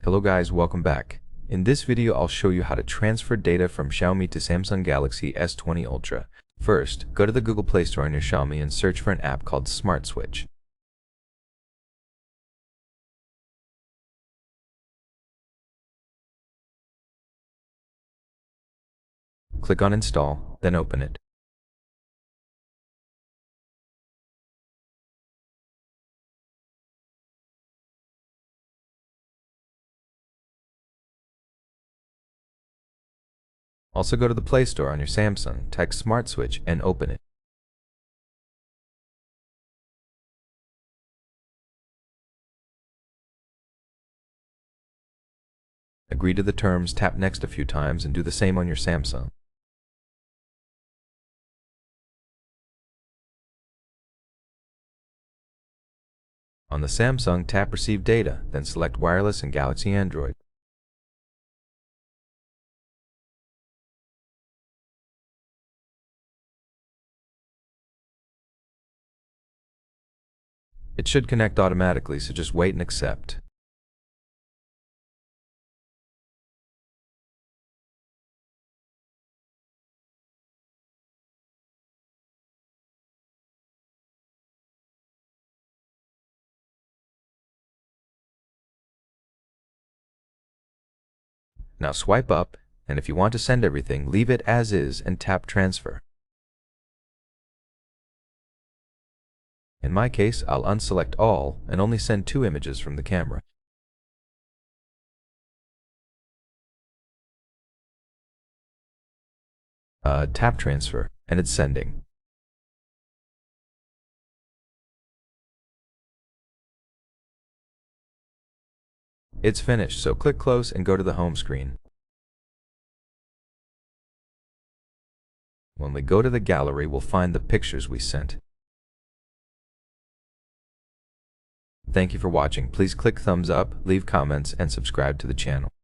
Hello guys, welcome back. In this video I'll show you how to transfer data from Xiaomi to Samsung Galaxy S20 Ultra. First, go to the Google Play Store on your Xiaomi and search for an app called Smart Switch. Click on Install, then open it. Also go to the Play Store on your Samsung, type Smart Switch and open it. Agree to the terms, tap Next a few times and do the same on your Samsung. On the Samsung, tap Receive Data, then select Wireless and Galaxy Android. It should connect automatically, so just wait and accept. Now swipe up, and if you want to send everything, leave it as is and tap Transfer. In my case, I'll unselect all and only send 2 images from the camera. Tap Transfer, and it's sending. It's finished, so click Close and go to the home screen. When we go to the gallery, we'll find the pictures we sent. Thank you for watching. Please click thumbs up, leave comments, and subscribe to the channel.